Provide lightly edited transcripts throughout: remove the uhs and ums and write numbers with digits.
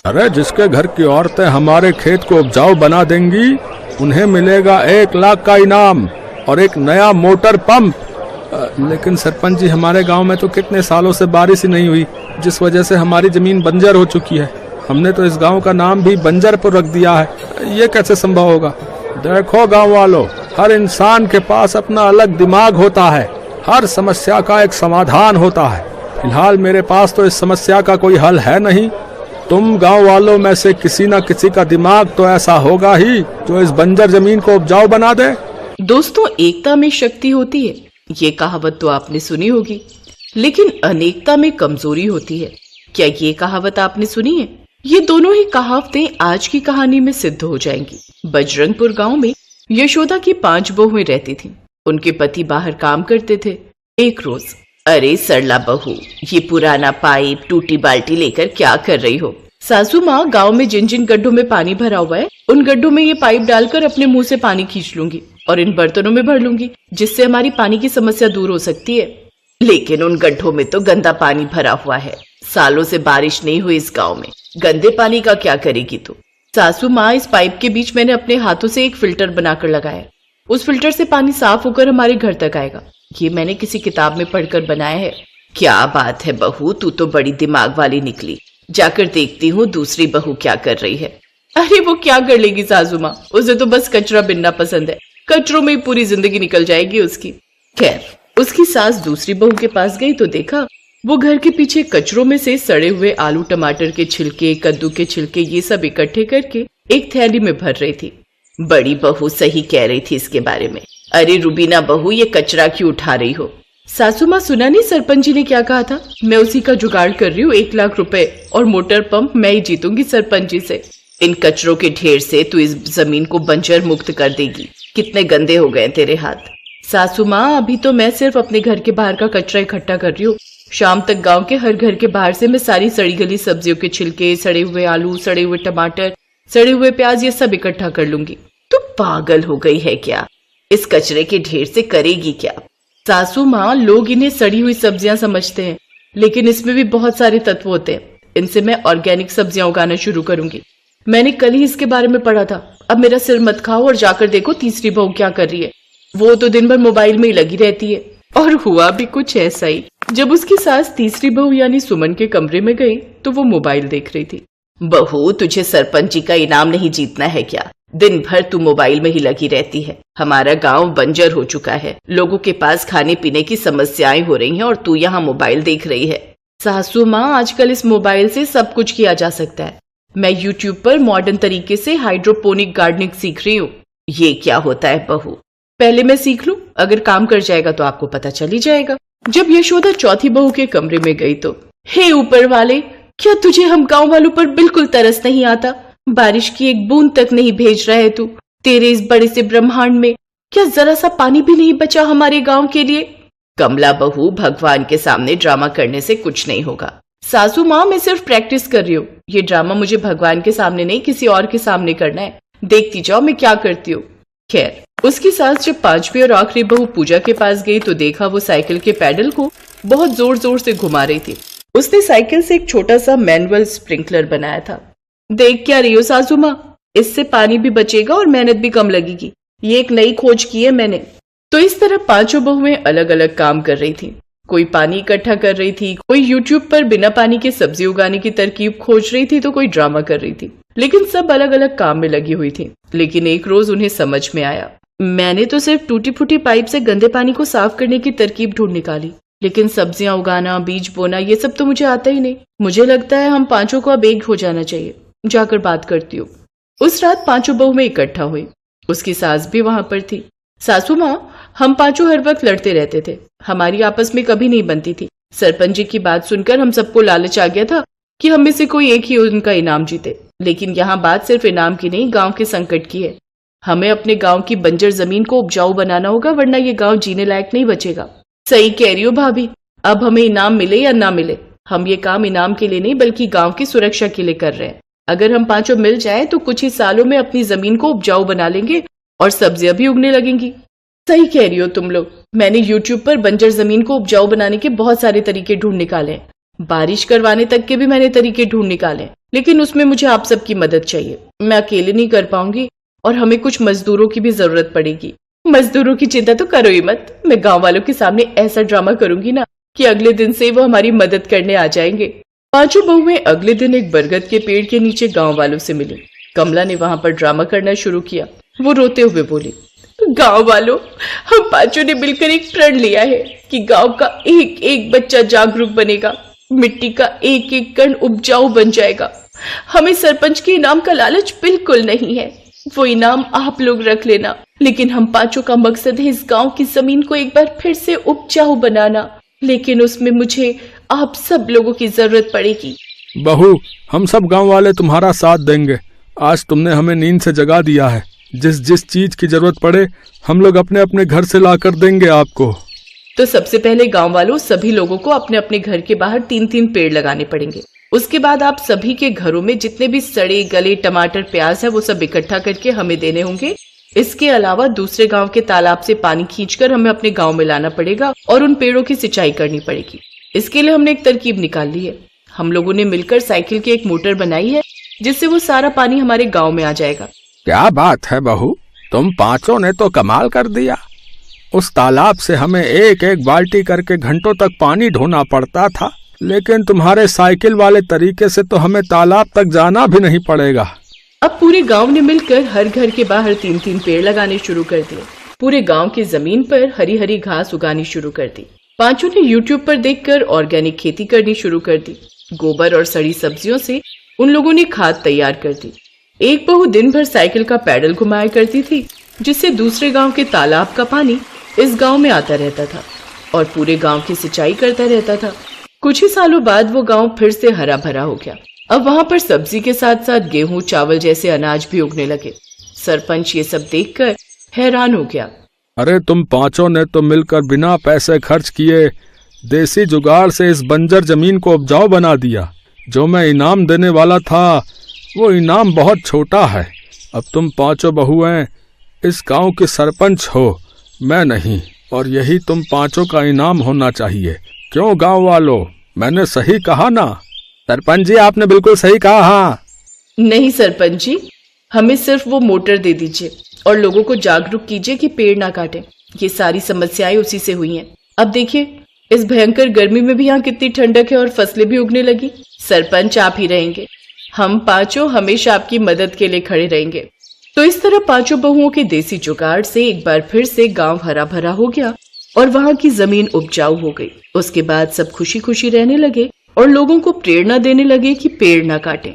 अरे जिसके घर की औरतें हमारे खेत को उपजाऊ बना देंगी उन्हें मिलेगा 1 लाख का इनाम और एक नया मोटर पंप। लेकिन सरपंच जी, हमारे गांव में तो कितने सालों से बारिश ही नहीं हुई, जिस वजह से हमारी जमीन बंजर हो चुकी है। हमने तो इस गांव का नाम भी बंजरपुर रख दिया है। ये कैसे संभव होगा? देखो गांव वालों, हर इंसान के पास अपना अलग दिमाग होता है, हर समस्या का एक समाधान होता है। फिलहाल मेरे पास तो इस समस्या का कोई हल है नहीं। तुम गांव वालों में से किसी न किसी का दिमाग तो ऐसा होगा ही जो इस बंजर जमीन को उपजाऊ बना दे। दोस्तों, एकता में शक्ति होती है, ये कहावत तो आपने सुनी होगी, लेकिन अनेकता में कमजोरी होती है। क्या ये कहावत आपने सुनी है? ये दोनों ही कहावतें आज की कहानी में सिद्ध हो जाएंगी। बजरंगपुर गांव में यशोदा की 5 बहुएं रहती थीं। उनके पति बाहर काम करते थे। एक रोज, अरे सरला बहू, ये पुराना पाइप टूटी बाल्टी लेकर क्या कर रही हो? सासू माँ, गांव में जिन जिन गड्ढों में पानी भरा हुआ है उन गड्ढों में ये पाइप डालकर अपने मुंह से पानी खींच लूंगी और इन बर्तनों में भर लूंगी, जिससे हमारी पानी की समस्या दूर हो सकती है। लेकिन उन गड्ढों में तो गंदा पानी भरा हुआ है। सालों से बारिश नहीं हुई इस गांव में, गंदे पानी का क्या करेगी तू? सासू माँ, इस पाइप के बीच मैंने अपने हाथों से एक फिल्टर बनाकर लगाया। उस फिल्टर से पानी साफ होकर हमारे घर तक आएगा। ये मैंने किसी किताब में पढ़कर बनाया है। क्या बात है बहू, तू तो बड़ी दिमाग वाली निकली। जाकर देखती हूँ दूसरी बहू क्या कर रही है। अरे वो क्या कर लेगी सासू माँ, उसे तो बस कचरा बिनना पसंद है। कचरों में ही पूरी जिंदगी निकल जाएगी उसकी। खैर, उसकी सास दूसरी बहू के पास गई तो देखा वो घर के पीछे कचरों में से सड़े हुए आलू टमाटर के छिलके, कद्दू के छिलके, ये सब इकट्ठे करके एक थैली में भर रही थी। बड़ी बहू सही कह रही थी इसके बारे में। अरे रुबीना बहू, ये कचरा क्यों उठा रही हो? सासू माँ, सुना नहीं सरपंच जी ने क्या कहा था? मैं उसी का जुगाड़ कर रही हूँ। 1 लाख रुपए और मोटर पंप मैं ही जीतूंगी सरपंच जी से। इन कचरों के ढेर से तू इस जमीन को बंजर मुक्त कर देगी। कितने गंदे हो गए तेरे हाथ। सासू माँ, अभी तो मैं सिर्फ अपने घर के बाहर का कचरा इकट्ठा कर रही हूँ। शाम तक गांव के हर घर के बाहर से मैं सारी सड़ी गली सब्जियों के छिलके, सड़े हुए आलू, सड़े हुए टमाटर, सड़े हुए प्याज, ये सब इकट्ठा कर लूंगी। तू पागल हो गई है क्या? इस कचरे के ढेर से करेगी क्या? सासू माँ, लोग इन्हें सड़ी हुई सब्जियां समझते हैं, लेकिन इसमें भी बहुत सारे तत्व होते हैं। इनसे मैं ऑर्गेनिक सब्जियां उगाना शुरू करूंगी। मैंने कल ही इसके बारे में पढ़ा था। अब मेरा सिर मत खाओ और जाकर देखो तीसरी बहू क्या कर रही है। वो तो दिन भर मोबाइल में ही लगी रहती है। और हुआ भी कुछ ऐसा ही। जब उसकी सास तीसरी बहू यानी सुमन के कमरे में गई तो वो मोबाइल देख रही थी। बहू, तुझे सरपंच जी का इनाम नहीं जीतना है क्या? दिन भर तू मोबाइल में ही लगी रहती है। हमारा गांव बंजर हो चुका है, लोगों के पास खाने पीने की समस्याएं हो रही हैं और तू यहाँ मोबाइल देख रही है। सासू माँ, आजकल इस मोबाइल से सब कुछ किया जा सकता है। मैं YouTube पर मॉडर्न तरीके से हाइड्रोपोनिक गार्डनिंग सीख रही हूँ। ये क्या होता है बहू? पहले मैं सीख लूं, अगर काम कर जाएगा तो आपको पता चल ही जाएगा। जब यशोदा चौथी बहू के कमरे में गई तो, हे ऊपर वाले, क्या तुझे हम गांव वालों पर बिल्कुल तरस नहीं आता? बारिश की एक बूंद तक नहीं भेज रहा है तू। तेरे इस बड़े से ब्रह्मांड में क्या जरा सा पानी भी नहीं बचा हमारे गांव के लिए? कमला बहू, भगवान के सामने ड्रामा करने से कुछ नहीं होगा। सासू माँ, मैं सिर्फ प्रैक्टिस कर रही हूँ। ये ड्रामा मुझे भगवान के सामने नहीं, किसी और के सामने करना है। देखती जाओ मैं क्या करती हूँ। खैर, उसकी सास जब 5वीं और आखिरी बहू पूजा के पास गई तो देखा वो साइकिल के पैडल को बहुत जोर जोर से घुमा रही थी। उसने साइकिल से एक छोटा सा मैनुअल स्प्रिंकलर बनाया था। देख क्या रही हो सासू माँ, इससे पानी भी बचेगा और मेहनत भी कम लगेगी। ये एक नई खोज की है मैंने। तो इस तरह 5 बहुएं अलग अलग काम कर रही थी। कोई पानी इकट्ठा कर रही थी, कोई YouTube पर बिना पानी के सब्जी उगाने की तरकीब खोज रही थी, तो कोई ड्रामा कर रही थी। लेकिन सब अलग अलग काम में लगी हुई थी। लेकिन एक रोज उन्हें समझ में आया, मैंने तो सिर्फ टूटी फूटी पाइप से गंदे पानी को साफ करने की तरकीब ढूंढ निकाली, लेकिन सब्जियां उगाना, बीज बोना, ये सब तो मुझे आता ही नहीं। मुझे लगता है हम 5 को अब एक हो जाना चाहिए। जाकर बात करती हूँ। उस रात 5 बहुएं इकट्ठा हुई। उसकी सास भी वहां पर थी। सासू माँ, हम 5 हर वक्त लड़ते रहते थे, हमारी आपस में कभी नहीं बनती थी। सरपंच जी की बात सुनकर हम सबको लालच आ गया था कि हम में से कोई एक ही उनका इनाम जीते। लेकिन यहाँ बात सिर्फ इनाम की नहीं, गांव के संकट की है। हमें अपने गांव की बंजर जमीन को उपजाऊ बनाना होगा, वरना ये गांव जीने लायक नहीं बचेगा। सही कह रही हो भाभी, अब हमें इनाम मिले या ना मिले, हम ये काम इनाम के लिए नहीं बल्कि गांव की सुरक्षा के लिए कर रहे हैं। अगर हम 5 मिल जाए तो कुछ ही सालों में अपनी जमीन को उपजाऊ बना लेंगे और सब्जियां भी उगने लगेंगी। सही कह रही हो तुम लोग। मैंने YouTube पर बंजर जमीन को उपजाऊ बनाने के बहुत सारे तरीके ढूंढ निकाले हैं। बारिश करवाने तक के भी मैंने तरीके ढूंढ निकाले, लेकिन उसमें मुझे आप सबकी मदद चाहिए। मैं अकेले नहीं कर पाऊंगी और हमें कुछ मजदूरों की भी जरूरत पड़ेगी। मजदूरों की चिंता तो करो ही मत, मैं गांव वालों के सामने ऐसा ड्रामा करूंगी ना कि अगले दिन से वो हमारी मदद करने आ जाएंगे। पांचों बहुएं अगले दिन एक बरगद के पेड़ के नीचे गांव वालों से मिली। कमला ने वहां पर ड्रामा करना शुरू किया। वो रोते हुए बोली, गांव वालों, हम पांचों ने मिलकर एक प्रण लिया है कि गांव का एक एक बच्चा जागरूक बनेगा, मिट्टी का एक एक कण उपजाऊ बन जाएगा। हमें सरपंच के इनाम का लालच बिल्कुल नहीं है, वो इनाम आप लोग रख लेना, लेकिन हम पांचों का मकसद है इस गांव की जमीन को एक बार फिर से उपजाऊ बनाना, लेकिन उसमें मुझे आप सब लोगों की जरूरत पड़ेगी। बहू, हम सब गांव वाले तुम्हारा साथ देंगे। आज तुमने हमें नींद से जगा दिया है। जिस जिस चीज की जरूरत पड़े हम लोग अपने अपने घर से लाकर देंगे आपको। तो सबसे पहले गांव वालों, सभी लोगों को अपने अपने घर के बाहर 3-3 पेड़ लगाने पड़ेंगे। उसके बाद आप सभी के घरों में जितने भी सड़े गले टमाटर प्याज है वो सब इकट्ठा करके हमें देने होंगे। इसके अलावा दूसरे गांव के तालाब से पानी खींचकर हमें अपने गांव में लाना पड़ेगा और उन पेड़ों की सिंचाई करनी पड़ेगी। इसके लिए हमने एक तरकीब निकाल ली है। हम लोगों ने मिलकर साइकिल की एक मोटर बनाई है जिससे वो सारा पानी हमारे गांव में आ जाएगा। क्या बात है बहू, तुम पांचों ने तो कमाल कर दिया। उस तालाब से हमें एक एक बाल्टी करके घंटों तक पानी ढोना पड़ता था, लेकिन तुम्हारे साइकिल वाले तरीके से तो हमें तालाब तक जाना भी नहीं पड़ेगा। अब पूरे गांव ने मिलकर हर घर के बाहर 3-3 पेड़ लगाने शुरू कर दिए। पूरे गांव की जमीन पर हरी हरी घास उगानी शुरू कर दी। पांचों ने यूट्यूब पर देखकर ऑर्गेनिक खेती करनी शुरू कर दी। गोबर और सड़ी सब्जियों से उन लोगों ने खाद तैयार कर दी। एक बहू दिन भर साइकिल का पैडल घुमाया करती थी, जिससे दूसरे गांव के तालाब का पानी इस गांव में आता रहता था और पूरे गांव की सिंचाई करता रहता था। कुछ ही सालों बाद वो गांव फिर से हरा भरा हो गया। अब वहां पर सब्जी के साथ साथ गेहूं चावल जैसे अनाज भी उगने लगे। सरपंच ये सब देखकर हैरान हो गया। अरे तुम पांचों ने तो मिलकर बिना पैसे खर्च किए देसी जुगाड़ से इस बंजर जमीन को उपजाऊ बना दिया। जो मैं इनाम देने वाला था वो इनाम बहुत छोटा है। अब तुम पांचों बहुएं इस गांव की सरपंच हो, मैं नहीं, और यही तुम पांचों का इनाम होना चाहिए। क्यों गांव वालों, मैंने सही कहा ना? सरपंच जी, आपने बिल्कुल सही कहा। हाँ नहीं सरपंच जी, हमें सिर्फ वो मोटर दे दीजिए और लोगों को जागरूक कीजिए कि पेड़ ना काटें। ये सारी समस्याएं उसी से हुई हैं। अब देखिए, इस भयंकर गर्मी में भी यहाँ कितनी ठंडक है और फसलें भी उगने लगी। सरपंच आप ही रहेंगे, हम पांचों हमेशा आपकी मदद के लिए खड़े रहेंगे। तो इस तरह पांचों बहुओं के देसी जुगाड़ से एक बार फिर से गांव हरा भरा हो गया और वहां की जमीन उपजाऊ हो गई। उसके बाद सब खुशी खुशी रहने लगे और लोगों को प्रेरणा देने लगे कि पेड़ ना काटें।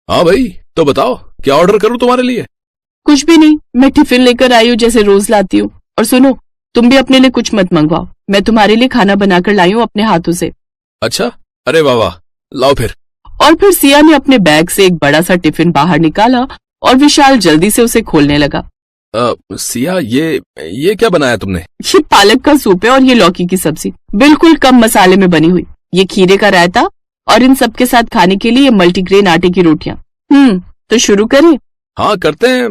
हाँ भाई, तो बताओ क्या ऑर्डर करूं तुम्हारे लिए? कुछ भी नहीं, मैं टिफिन लेकर आई हूँ जैसे रोज लाती हूँ। और सुनो, तुम भी अपने लिए कुछ मत मंगवाओ, मैं तुम्हारे लिए खाना बनाकर लाई हूँ अपने हाथों से। अच्छा, अरे वाह वाह, लाओ फिर। और फिर सिया ने अपने बैग से एक बड़ा सा टिफिन बाहर निकाला और विशाल जल्दी से उसे खोलने लगा। सिया, ये क्या बनाया तुमने? ये पालक का सूप है और ये लौकी की सब्जी, बिल्कुल कम मसाले में बनी हुई। ये खीरे का रायता और इन सब के साथ खाने के लिए मल्टीग्रेन आटे की रोटियां। तो शुरू करें? हाँ करते हैं।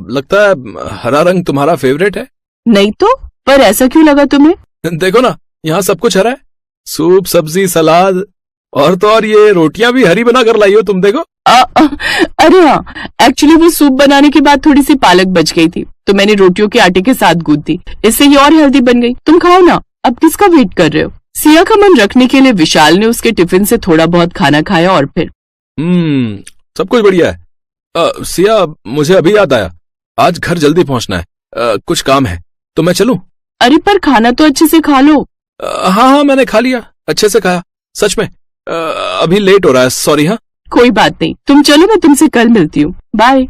लगता है हरा रंग तुम्हारा फेवरेट है। नहीं तो, पर ऐसा क्यों लगा तुम्हें? देखो ना, यहाँ सब कुछ हरा है। सूप, सब्जी, सलाद और तो और ये रोटियां भी हरी बना कर लाई हो तुम, देखो। अरे हाँ, एक्चुअली वो सूप बनाने के बाद थोड़ी सी पालक बच गई थी, तो मैंने रोटियों के आटे के साथ गूंथ दी। इससे ये और हेल्दी बन गई। तुम खाओ ना, अब किसका वेट कर रहे हो? सिया का मन रखने के लिए विशाल ने उसके टिफिन से थोड़ा बहुत खाना खाया और फिर सब कुछ बढ़िया है। सिया, मुझे अभी याद आया, आज घर जल्दी पहुंचना है। कुछ काम है, तो मैं चलूं? अरे पर खाना तो अच्छे से खा लो। हाँ, मैंने खा लिया, अच्छे से खाया, सच में। अभी लेट हो रहा है, सॉरी। हाँ कोई बात नहीं, तुम चलो, मैं तुमसे कल मिलती हूँ। बाय।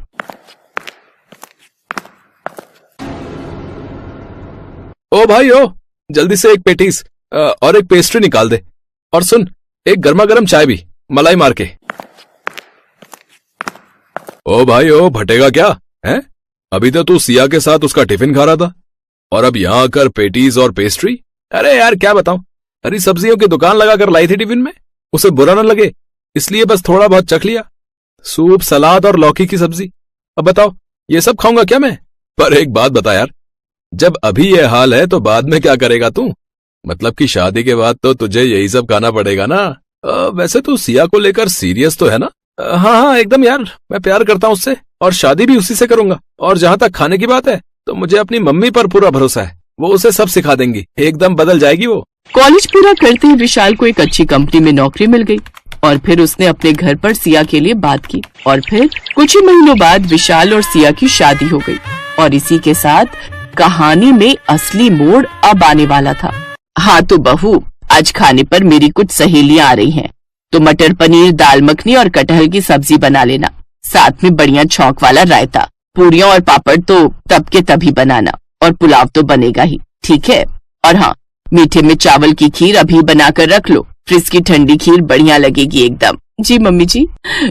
ओ भाई ओ, जल्दी से एक पेटीज और एक पेस्ट्री निकाल दे। और सुन, एक गर्मा गर्म चाय भी, मलाई मार के। ओ भाई ओ, भटेगा क्या है? अभी तो तू सिया के साथ उसका टिफिन खा रहा था और अब यहाँ आकर पेटीज और पेस्ट्री। अरे यार क्या बताऊं, हरी सब्जियों की दुकान लगाकर लाई थी टिफिन में, उसे बुरा न लगे इसलिए बस थोड़ा बहुत चख लिया। सूप, सलाद और लौकी की सब्जी। अब बताओ, ये सब खाऊंगा क्या मैं? पर एक बात बता यार, जब अभी ये हाल है तो बाद में क्या करेगा तू? मतलब कि शादी के बाद तो तुझे यही सब खाना पड़ेगा ना। वैसे तू सिया को लेकर सीरियस तो है ना? हाँ हाँ एकदम यार, मैं प्यार करता हूँ उससे और शादी भी उसी से करूंगा। और जहाँ तक खाने की बात है तो मुझे अपनी मम्मी पर पूरा भरोसा है, वो उसे सब सिखा देंगी, एकदम बदल जाएगी वो। कॉलेज पूरा करते ही विशाल को एक अच्छी कंपनी में नौकरी मिल गई और फिर उसने अपने घर पर सिया के लिए बात की और फिर कुछ ही महीनों बाद विशाल और सिया की शादी हो गई। और इसी के साथ कहानी में असली मोड़ अब आने वाला था। हाँ तो बहू, आज खाने पर मेरी कुछ सहेलियां आ रही हैं, तो मटर पनीर, दाल मखनी और कटहल की सब्जी बना लेना, साथ में बढ़िया छौंक वाला रायता, पूरियां और पापड़ तो तब के तभी बनाना, और पुलाव तो बनेगा ही, ठीक है? और हाँ, मीठे में चावल की खीर अभी बनाकर रख लो, फ्रिज की ठंडी खीर बढ़िया लगेगी एकदम। जी मम्मी जी।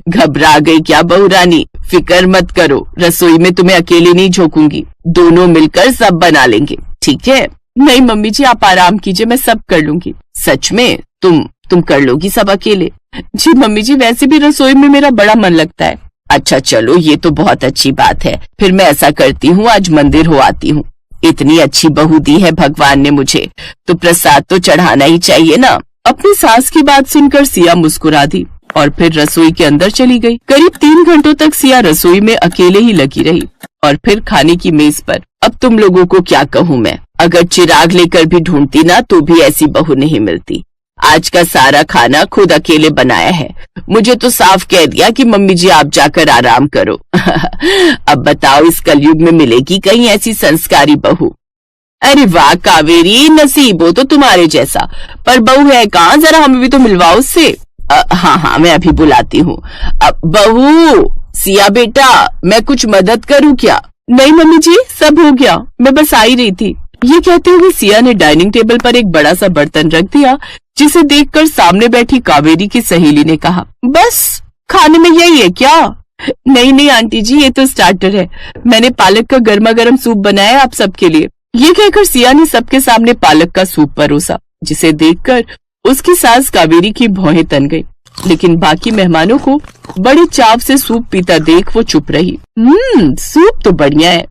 घबरा गई क्या बहू रानी? फिक्र मत करो, रसोई में तुम्हें अकेले नहीं झोंकूंगी, दोनों मिलकर सब बना लेंगे, ठीक है? नहीं मम्मी जी, आप आराम कीजिए, मैं सब कर लूंगी। सच में? तुम कर लोगी सब अकेले? जी मम्मी जी, वैसे भी रसोई में मेरा बड़ा मन लगता है। अच्छा चलो, ये तो बहुत अच्छी बात है, फिर मैं ऐसा करती हूँ, आज मंदिर हो आती हूँ। इतनी अच्छी बहू दी है भगवान ने मुझे, तो प्रसाद तो चढ़ाना ही चाहिए ना। अपनी सास की बात सुनकर सिया मुस्कुरा दी और फिर रसोई के अंदर चली गई। करीब 3 घंटों तक सिया रसोई में अकेले ही लगी रही और फिर खाने की मेज पर। अब तुम लोगों को क्या कहूँ मैं, अगर चिराग लेकर भी ढूंढती ना तो भी ऐसी बहू नहीं मिलती। आज का सारा खाना खुद अकेले बनाया है, मुझे तो साफ कह दिया कि मम्मी जी आप जाकर आराम करो। अब बताओ, इस कलयुग में मिलेगी कहीं ऐसी संस्कारी बहू? अरे वाह कावेरी, नसीब हो तो तुम्हारे जैसा, पर बहू है कहाँ, जरा हमें भी तो मिलवाओ उससे। हाँ मैं अभी बुलाती हूँ। अब बहू, सिया बेटा, मैं कुछ मदद करूँ क्या? नहीं मम्मी जी, सब हो गया, मैं बस आ ही रही थी। ये कहते हुए सिया ने डाइनिंग टेबल पर एक बड़ा सा बर्तन रख दिया, जिसे देखकर सामने बैठी कावेरी की सहेली ने कहा, बस खाने में यही है क्या? नहीं आंटी जी, ये तो स्टार्टर है, मैंने पालक का गर्मा गर्म सूप बनाया आप सबके लिए। ये कहकर सिया ने सबके सामने पालक का सूप परोसा, जिसे देखकर उसकी सास कावेरी की भौहें तन गई, लेकिन बाकी मेहमानों को बड़े चाव से सूप पीता देख वो चुप रही। सूप तो बढ़िया है।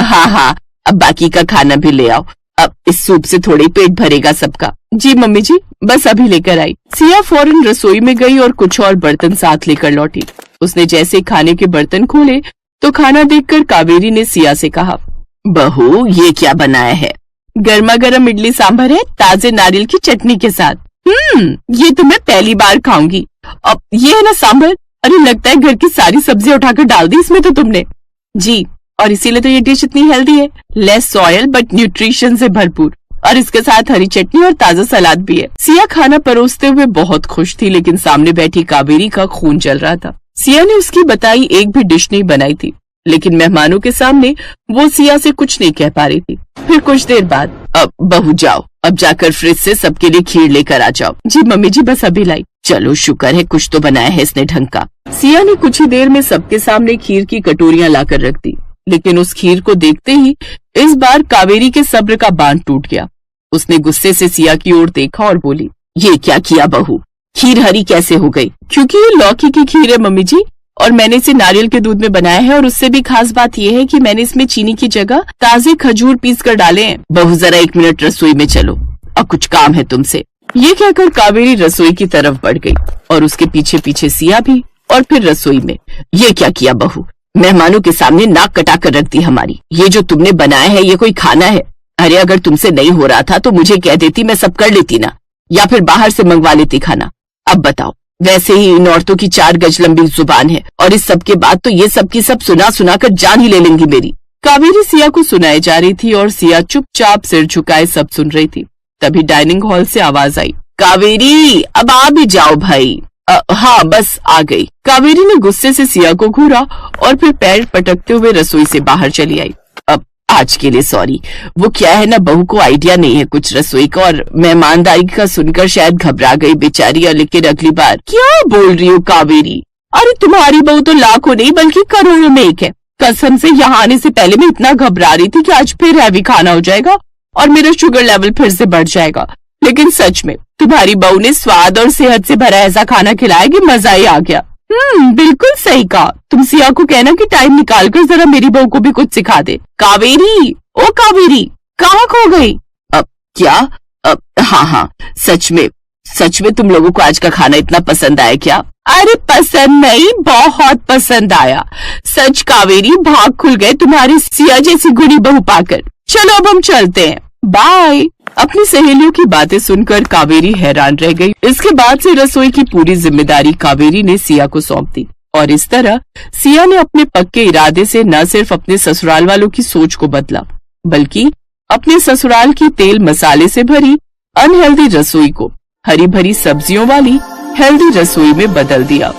हाँ, अब बाकी का खाना भी ले आओ, अब इस सूप से थोड़े पेट भरेगा सबका। जी मम्मी जी, बस अभी लेकर आई। सिया फौरन रसोई में गई और कुछ और बर्तन साथ लेकर लौटी। उसने जैसे खाने के बर्तन खोले तो खाना देखकर कावेरी ने सिया से कहा, बहू ये क्या बनाया है? गर्मा गर्म इडली सांभर है, ताजे नारियल की चटनी के साथ। ये तो मैं पहली बार खाऊंगी। अब ये है ना सांभर? अरे लगता है घर की सारी सब्जियां उठाकर डाल दी इसमें तो तुमने। जी, और इसीलिए तो ये डिश इतनी हेल्दी है, लेस ऑयल बट न्यूट्रिशन से भरपूर, और इसके साथ हरी चटनी और ताजा सलाद भी है। सिया खाना परोसते हुए बहुत खुश थी, लेकिन सामने बैठी कावेरी का खून जल रहा था। सिया ने उसकी बताई एक भी डिश नहीं बनाई थी, लेकिन मेहमानों के सामने वो सिया से कुछ नहीं कह पा रही थी। फिर कुछ देर बाद, अब बहू जाओ, अब जाकर फ्रिज से सबके लिए खीर लेकर आ जाओ। जी मम्मी जी, बस अभी लाई। चलो शुक्र है कुछ तो बनाया है इसने ढंग का। सिया ने कुछ ही देर में सबके सामने खीर की कटोरियां लाकर रख दी, लेकिन उस खीर को देखते ही इस बार कावेरी के सब्र का बांध टूट गया। उसने गुस्से से सिया की ओर देखा और बोली, ये क्या किया बहू? खीर हरी कैसे हो गई? क्योंकि ये लौकी की खीर है मम्मी जी, और मैंने इसे नारियल के दूध में बनाया है, और उससे भी खास बात यह है कि मैंने इसमें चीनी की जगह ताजे खजूर पीस कर डाले हैं। बहू जरा 1 मिनट रसोई में चलो, अब कुछ काम है तुमसे। ये कहकर कावेरी रसोई की तरफ बढ़ गई और उसके पीछे पीछे सिया भी, और फिर रसोई में। ये क्या किया बहू? मेहमानों के सामने नाक कटा कर रख दी हमारी। ये जो तुमने बनाया है ये कोई खाना है? अरे अगर तुमसे नहीं हो रहा था तो मुझे कह देती, मैं सब कर लेती ना, या फिर बाहर से मंगवा लेती खाना। अब बताओ, वैसे ही इन औरतों की 4 गज लंबी जुबान है, और इस सब के बाद तो ये सब की सब सुना कर जान ही ले लेंगी मेरी। कावेरी सिया को सुनाई जा रही थी और सिया चुपचाप सिर झुकाए सब सुन रही थी। तभी डाइनिंग हॉल से आवाज आई, कावेरी अब आ भी जाओ भाई। हाँ बस आ गई। कावेरी ने गुस्से से सिया को घूरा और फिर पैर पटकते हुए रसोई से बाहर चली आई। अब आज के लिए सॉरी, वो क्या है ना, बहू को आइडिया नहीं है कुछ रसोई का, और मेहमानदारी का सुनकर शायद घबरा गई बेचारी। और लेकिन अगली बार क्या बोल रही हो कावेरी? अरे तुम्हारी बहू तो लाखों नहीं बल्कि करोड़ों में एक है। कसम से यहाँ आने से पहले मैं इतना घबरा रही थी कि आज फिर हैवी खाना हो जाएगा और मेरा शुगर लेवल फिर से बढ़ जाएगा, लेकिन सच में तुम्हारी बहू ने स्वाद और सेहत से भरा ऐसा खाना खिलाया कि मजा ही आ गया। बिल्कुल सही कहा। तुम सिया को कहना कि टाइम निकाल कर जरा मेरी बहू को भी कुछ सिखा दे। कावेरी, ओ कावेरी, कहाँ खो गई? अब क्या? हाँ, सच में तुम लोगों को आज का खाना इतना पसंद आया क्या? अरे पसंद नहीं, बहुत पसंद आया। सच कावेरी, भाग खुल गए तुम्हारी सिया जैसी गुणी बहू पाकर। चलो अब हम चलते हैं, बाय। अपनी सहेलियों की बातें सुनकर कावेरी हैरान रह गई। इसके बाद से रसोई की पूरी जिम्मेदारी कावेरी ने सिया को सौंप दी और इस तरह सिया ने अपने पक्के इरादे से न सिर्फ अपने ससुराल वालों की सोच को बदला, बल्कि अपने ससुराल की तेल मसाले से भरी अनहेल्दी रसोई को हरी भरी सब्जियों वाली हेल्दी रसोई में बदल दिया।